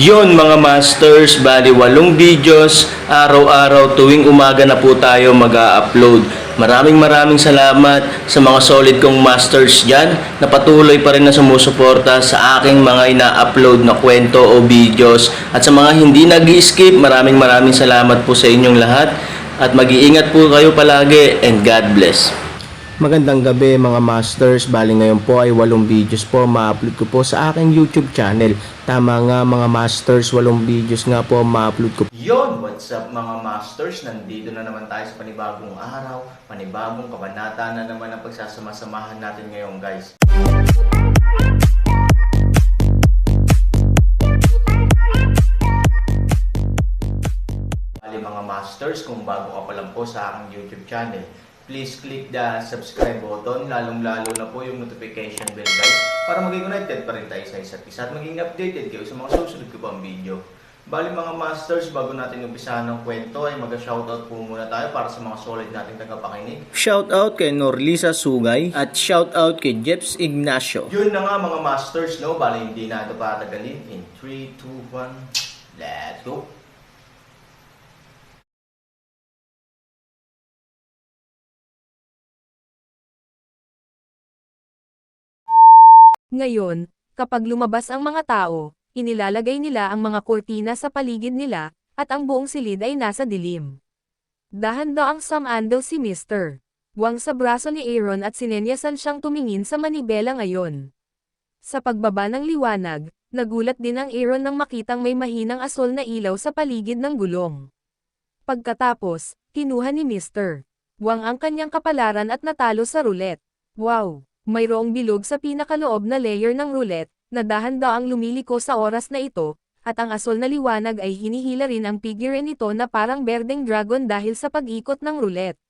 Yon mga masters, bali 8 videos, araw-araw tuwing umaga na po tayo mag-a-upload. Maraming salamat sa mga solid kong masters dyan na patuloy pa rin na sumusuporta sa aking mga ina-upload na kwento o videos. At sa mga hindi nag-skip, maraming salamat po sa inyong lahat. At mag-iingat po kayo palagi and God bless. Magandang gabi mga masters, bali ngayon po ay 8 videos po ma-upload ko po sa aking YouTube channel. Tama nga mga masters, 8 videos nga po ma-upload ko. Yon, what's up mga masters? Nandito na naman tayo sa panibagong araw, panibagong kabanata na naman ang pagsasama-samahan natin ngayon guys. Bali mga masters, kung bago ka pa lang po sa aking YouTube channel, please click the subscribe button, lalong-lalo na po yung notification bell guys, para maging connected pa rin tayo sa isa't isa at maging updated kayo sa mga susunod ko pang video. Bali mga masters, bago natin umpisahan ng kwento ay mag-shoutout po muna tayo para sa mga solid nating tagapakinig. Shoutout kay Norlisa Sugay at shoutout kay Jeps Ignacio. Yun na nga mga masters, no? Bali hindi na ito patagalin. In 3, 2, 1, let's go! Ngayon, kapag lumabas ang mga tao, inilalagay nila ang mga kurtina sa paligid nila, at ang buong silid ay nasa dilim. Dahan-daang sumandal si Mr. Wang sa braso ni Aaron at sinenyasan siyang tumingin sa manibela ngayon. Sa pagbaba ng liwanag, nagulat din ang Aaron nang makitang may mahinang asol na ilaw sa paligid ng gulong. Pagkatapos, kinuha ni Mr. Wang ang kanyang kapalaran at natalo sa roulette. Wow! Mayroong bilog sa pinakaloob na layer ng roulette, na dahan-daang lumiliko sa oras na ito, at ang asol na liwanag ay hinihila rin ang figure nito na parang berdeng dragon dahil sa pag-ikot ng roulette.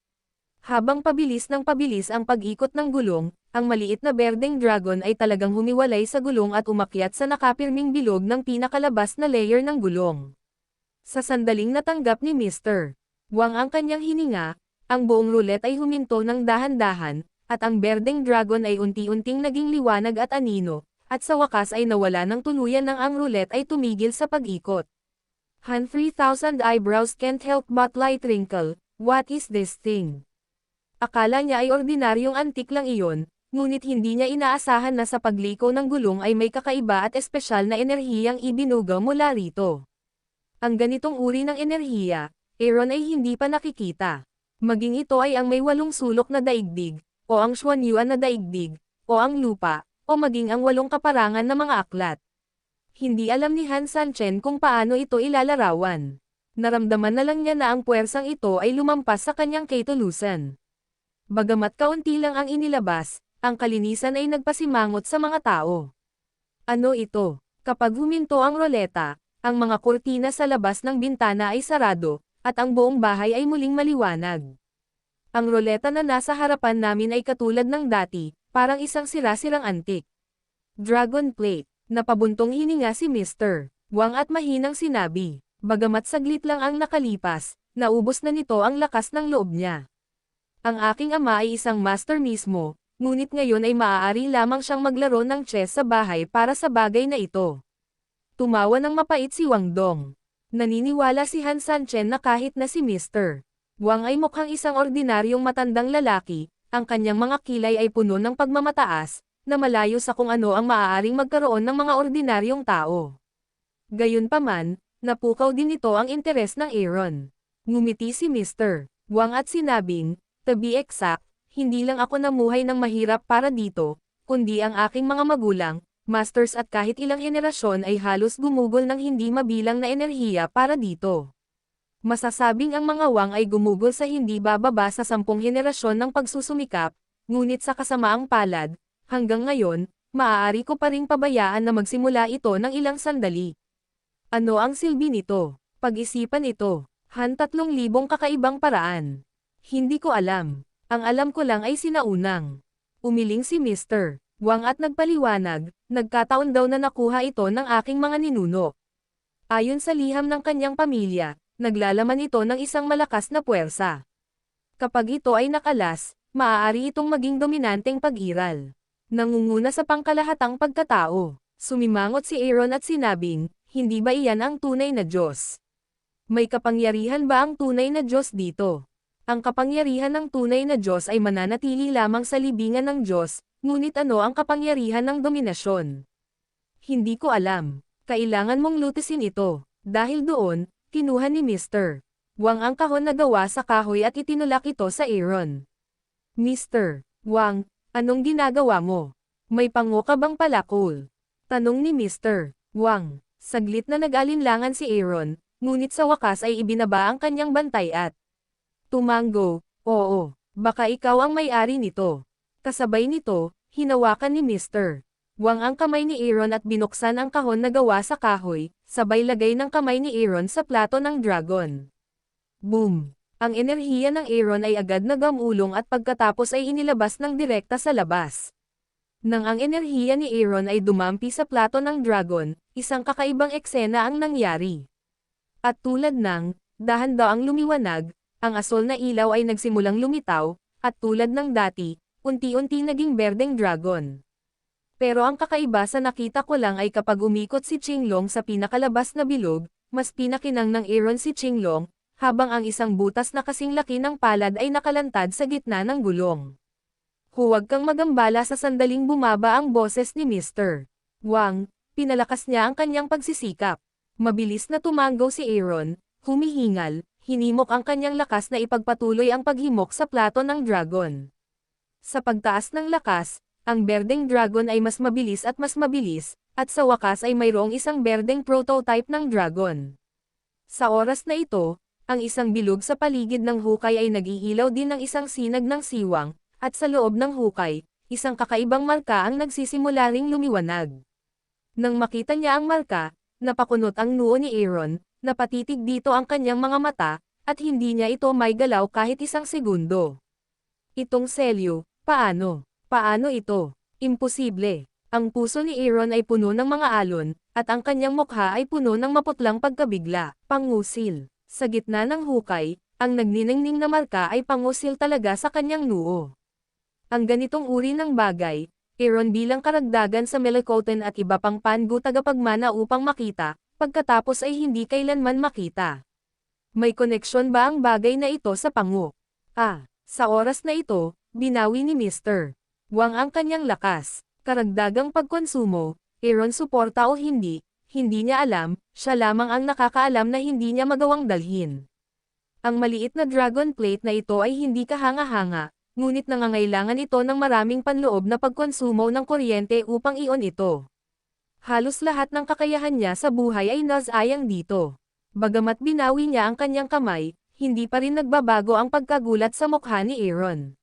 Habang pabilis ng pabilis ang pag-ikot ng gulong, ang maliit na berdeng dragon ay talagang humiwalay sa gulong at umakyat sa nakapirming bilog ng pinakalabas na layer ng gulong. Sa sandaling natanggap ni Mr. Wang ang kanyang hininga, ang buong roulette ay huminto ng dahan-dahan, at ang berdeng dragon ay unti-unting naging liwanag at anino, at sa wakas ay nawala ng tuluyan nang ang roulette ay tumigil sa pag-ikot. Han 3,000 eyebrows can't help but light wrinkle, what is this thing? Akala niya ay ordinaryong antik lang iyon, ngunit hindi niya inaasahan na sa pagliko ng gulong ay may kakaiba at espesyal na enerhiyang ibinuga mula rito. Ang ganitong uri ng enerhiya, Aaron ay hindi pa nakikita. Maging ito ay ang may 8 sulok na daigdig, o ang Xuanyuan na daigdig, o ang lupa, o maging ang 8 kaparangan na mga aklat. Hindi alam ni Han Sanchen kung paano ito ilalarawan. Naramdaman na lang niya na ang puwersang ito ay lumampas sa kanyang ketulusan. Bagamat kaunti lang ang inilabas, ang kalinisan ay nagpasimangot sa mga tao. Ano ito? Kapag huminto ang roleta, ang mga kurtina sa labas ng bintana ay sarado, at ang buong bahay ay muling maliwanag. Ang roleta na nasa harapan namin ay katulad ng dati, parang isang sira-sirang antik. Dragon plate, napabuntong hininga si Mr. Wang at mahinang sinabi, bagamat saglit lang ang nakalipas, naubos na nito ang lakas ng loob niya. Ang aking ama ay isang master mismo, ngunit ngayon ay maaari lamang siyang maglaro ng chess sa bahay para sa bagay na ito. Tumawa ng mapait si Wang Dong. Naniniwala si Han Sanchen na kahit na si Mr. Wang ay mukhang isang ordinaryong matandang lalaki, ang kanyang mga kilay ay puno ng pagmamataas, na malayo sa kung ano ang maaaring magkaroon ng mga ordinaryong tao. Gayunpaman, napukaw din ito ang interes ng Aaron. Ngumiti si Mr. Wang at sinabing, to be exact, hindi lang ako namuhay ng mahirap para dito, kundi ang aking mga magulang, masters at kahit ilang henerasyon ay halos gumugol ng hindi mabilang na enerhiya para dito. Masasabing ang mga Wang ay gumugol sa hindi bababa sa 10 henerasyon ng pagsusumikap, ngunit sa kasamaang palad, hanggang ngayon, maaari ko pa ring pabayaan na magsimula ito ng ilang sandali. Ano ang silbi nito? Pag-isipan ito. Han 3,000 kakaibang paraan. Hindi ko alam. Ang alam ko lang ay sinaunang. Umiling si Mr. Wang at nagpaliwanag, nagkataon daw na nakuha ito ng aking mga ninuno. Ayon sa liham ng kanyang pamilya, naglalaman ito ng isang malakas na puwersa. Kapag ito ay nakalas, maaari itong maging dominanteng pag-iral. Nangunguna sa pangkalahatang pagkatao. Sumimangot si Aaron at sinabing, hindi ba iyan ang tunay na Diyos? May kapangyarihan ba ang tunay na Diyos dito? Ang kapangyarihan ng tunay na Diyos ay mananatili lamang sa libingan ng Diyos, ngunit ano ang kapangyarihan ng dominasyon? Hindi ko alam. Kailangan mong lutisin ito. Dahil doon, kinuha ni Mr. Wang ang kahon na gawa sa kahoy at itinulak ito sa Aaron. Mr. Wang, anong ginagawa mo? May pango ka bang palakol? Tanong ni Mr. Wang. Saglit na nag-alinlangan si Aaron, ngunit sa wakas ay ibinaba ang kanyang bantay at tumango. Oo, baka ikaw ang may-ari nito. Kasabay nito, hinawakan ni Mr. Wang ang kamay ni Aaron at binuksan ang kahon na gawa sa kahoy, sabay lagay ng kamay ni Aaron sa plato ng dragon. Boom! Ang enerhiya ng Aaron ay agad na gamulong at pagkatapos ay inilabas ng direkta sa labas. Nang ang enerhiya ni Aaron ay dumampi sa plato ng dragon, isang kakaibang eksena ang nangyari. At tulad ng, dahan-daang lumiwanag, ang asol na ilaw ay nagsimulang lumitaw, at tulad ng dati, unti-unti naging berdeng dragon. Pero ang kakaiba sa nakita ko lang ay kapag umikot si Qinglong sa pinakalabas na bilog, mas pinakinang ng Aaron si Qinglong, habang ang isang butas na kasing laki ng palad ay nakalantad sa gitna ng gulong. Huwag kang magambala sa sandaling bumaba ang boses ni Mr. Wang, pinalakas niya ang kanyang pagsisikap. Mabilis na tumango si Aaron, humihingal, hinimok ang kanyang lakas na ipagpatuloy ang paghimok sa plato ng dragon. Sa pagtaas ng lakas, ang berdeng dragon ay mas mabilis, at sa wakas ay mayroong isang berdeng prototype ng dragon. Sa oras na ito, ang isang bilog sa paligid ng hukay ay nag-iilaw din ng isang sinag ng siwang, at sa loob ng hukay, isang kakaibang marka ang nagsisimula ring lumiwanag. Nang makita niya ang marka, napakunot ang noo ni Aaron, napatitig dito ang kanyang mga mata, at hindi niya ito may galaw kahit isang segundo. Itong selyo, paano? Paano ito? Imposible. Ang puso ni Aaron ay puno ng mga alon, at ang kanyang mukha ay puno ng maputlang pagkabigla, pangusil. Sa gitna ng hukay, ang nagniningning na marka ay pangusil talaga sa kanyang noo. Ang ganitong uri ng bagay, Aaron bilang karagdagan sa Melikoten at iba pang Pangu tagapagmana upang makita, pagkatapos ay hindi kailanman makita. May koneksyon ba ang bagay na ito sa Pangu? Sa oras na ito, binawi ni Mr. Wang ang kanyang lakas, karagdagang pagkonsumo, Aaron suporta o hindi niya alam, siya lamang ang nakakaalam na hindi niya magawang dalhin. Ang maliit na dragon plate na ito ay hindi kahanga-hanga, ngunit nangangailangan ito ng maraming panloob na pagkonsumo ng kuryente upang ion ito. Halos lahat ng kakayahan niya sa buhay ay nasayang dito. Bagamat binawi niya ang kanyang kamay, hindi pa rin nagbabago ang pagkagulat sa mukha ni Aaron.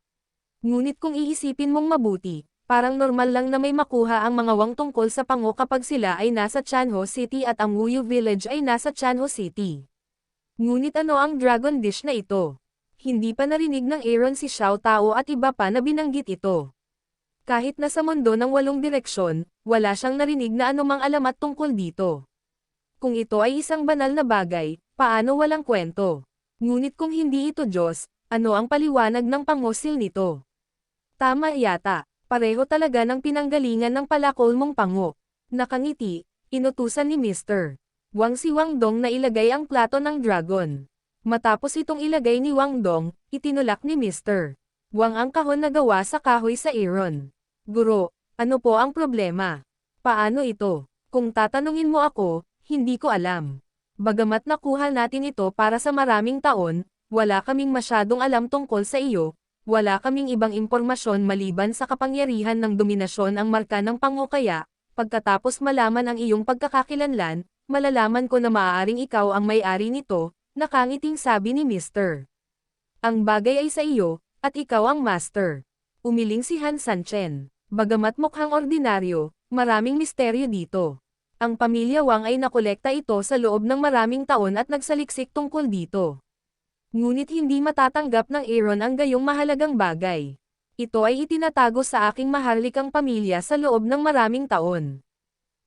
Ngunit kung iisipin mong mabuti, parang normal lang na may makuha ang mga wang tungkol sa Pangu kapag sila ay nasa Chanho City at ang Wuyu Village ay nasa Chanho City. Ngunit ano ang dragon dish na ito? Hindi pa narinig ng Aaron si Xiao Tao at iba pa na binanggit ito. Kahit na sa mundo ng 8 direksyon, wala siyang narinig na anumang alamat tungkol dito. Kung ito ay isang banal na bagay, paano walang kwento? Ngunit kung hindi ito Diyos, ano ang paliwanag ng pangusil nito? Tama yata. Pareho talaga ng pinanggalingan ng palakol mong Pangu. Nakangiti, inutusan ni Mr. Wang si Wang Dong na ilagay ang plato ng dragon. Matapos itong ilagay ni Wang Dong, itinulak ni Mr. Wang ang kahon na gawa sa kahoy sa Aaron. Guro, ano po ang problema? Paano ito? Kung tatanungin mo ako, hindi ko alam. Bagamat nakuha natin ito para sa maraming taon, wala kaming masyadong alam tungkol sa iyo. Wala kaming ibang impormasyon maliban sa kapangyarihan ng dominasyon ang marka ng Pangu kaya, pagkatapos malaman ang iyong pagkakakilanlan, malalaman ko na maaaring ikaw ang may-ari nito, nakangiting sabi ni Mr. Ang bagay ay sa iyo, at ikaw ang master. Umiling si Han Sanchen. Bagamat mukhang ordinaryo, maraming misteryo dito. Ang pamilya Wang ay nakolekta ito sa loob ng maraming taon at nagsaliksik tungkol dito. Ngunit hindi matatanggap ng Aaron ang gayong mahalagang bagay. Ito ay itinatago sa aking maharlikang pamilya sa loob ng maraming taon.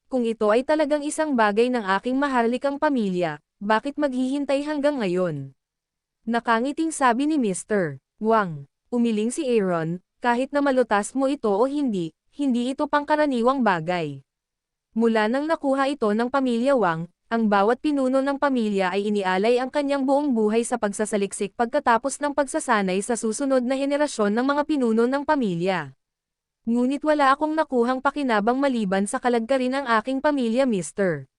Kung ito ay talagang isang bagay ng aking maharlikang pamilya, bakit maghihintay hanggang ngayon? Nakangiting sabi ni Mr. Wang. Umiling si Aaron, kahit na malutas mo ito o hindi ito pangkaraniwang bagay. Mula nang nakuha ito ng pamilya Wang, ang bawat pinuno ng pamilya ay inialay ang kanyang buong buhay sa pagsasaliksik pagkatapos ng pagsasanay sa susunod na henerasyon ng mga pinuno ng pamilya. Ngunit wala akong nakuhang pakinabang maliban sa kalagkarin ng aking pamilya Mr.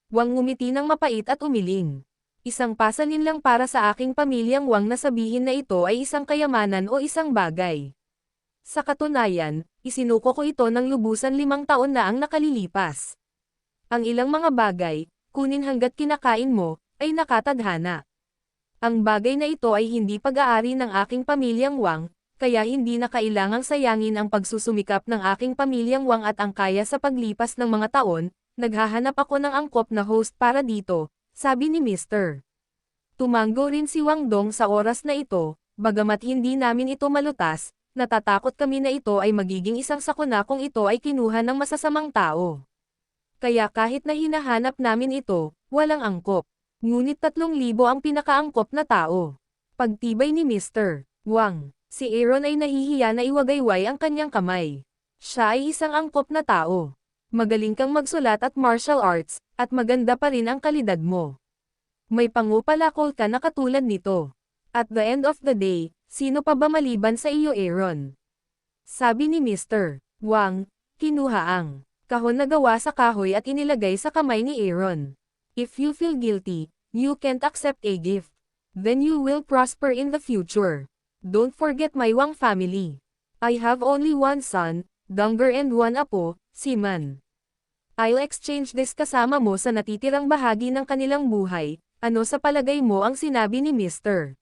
Wang ngumiti ng mapait at umiling. Isang pasanin lang para sa aking pamilyang Wang na sabihin na ito ay isang kayamanan o isang bagay. Sa katunayan, isinuko ko ito ng lubusan 5 taon na ang nakalilipas. Ang ilang mga bagay, kunin hanggat kinakain mo, ay nakatadhana. Ang bagay na ito ay hindi pag-aari ng aking pamilyang Wang, kaya hindi na kailangang sayangin ang pagsusumikap ng aking pamilyang Wang at ang kaya sa paglipas ng mga taon, naghahanap ako ng angkop na host para dito, sabi ni Mr. Tumango rin si Wang Dong sa oras na ito, bagamat hindi namin ito malutas, natatakot kami na ito ay magiging isang sakuna kung ito ay kinuha ng masasamang tao. Kaya kahit na hinahanap namin ito, walang angkop. Ngunit 3,000 ang pinakaangkop na tao. Pagtibay ni Mr. Wang, si Aaron ay nahihiya na iwagayway ang kanyang kamay. Siya ay isang angkop na tao. Magaling kang magsulat at martial arts, at maganda pa rin ang kalidad mo. May pangupalakol ka na katulad nito. At the end of the day, sino pa ba maliban sa iyo Aaron? Sabi ni Mr. Wang, kinuha ang kahon na gawa sa kahoy at inilagay sa kamay ni Aaron. If you feel guilty, you can't accept a gift. Then you will prosper in the future. Don't forget my Wang family. I have only one son, Dongger, and one apo, Siman. I'll exchange this kasama mo sa natitirang bahagi ng kanilang buhay. Ano sa palagay mo ang sinabi ni Mr.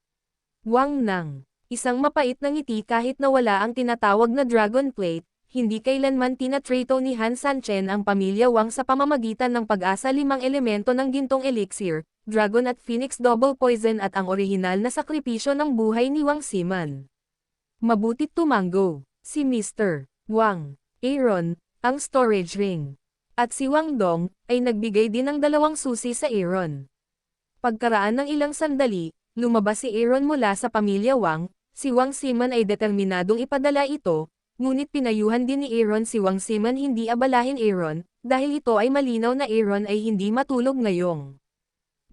Wang nang isang mapait na ngiti kahit na wala ang tinatawag na dragon plate. Hindi kailanman tinatrato ni Han Sanchen ang pamilya Wang sa pamamagitan ng pag-asa 5 elemento ng gintong elixir, dragon at phoenix double poison at ang orihinal na sakripisyo ng buhay ni Wang Siman. Mabutit tumango, si Mr. Wang, Aaron, ang storage ring. At si Wang Dong, ay nagbigay din ng 2 susi sa Aaron. Pagkaraan ng ilang sandali, lumabas si Aaron mula sa pamilya Wang, si Wang Siman ay determinadong ipadala ito, ngunit pinayuhan din ni Aaron si Wang Siman hindi abalahin Aaron, dahil ito ay malinaw na Aaron ay hindi matulog ngayong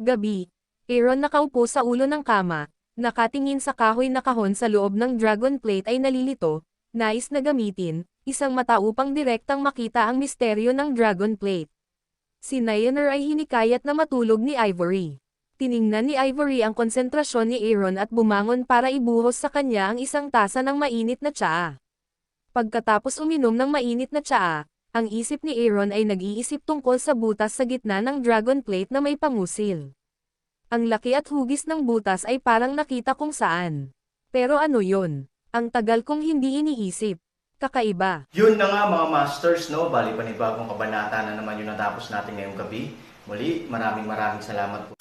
gabi. Aaron nakaupo sa ulo ng kama, nakatingin sa kahoy na kahon sa loob ng dragon plate ay nalilito, nais na gamitin, isang mata upang direktang makita ang misteryo ng dragon plate. Si Nyaner ay hinikayat na matulog ni Ivory. Tiningnan ni Ivory ang konsentrasyon ni Aaron at bumangon para ibuhos sa kanya ang isang tasa ng mainit na tsaa. Pagkatapos uminom ng mainit na tsaa, ang isip ni Aaron ay nag-iisip tungkol sa butas sa gitna ng dragon plate na may pangusil. Ang laki at hugis ng butas ay parang nakita kung saan. Pero ano yon? Ang tagal kong hindi iniisip. Kakaiba. Yun na nga mga masters, no? Bali panibagong kabanata na naman yung natapos natin ngayong gabi. Muli, maraming salamat po.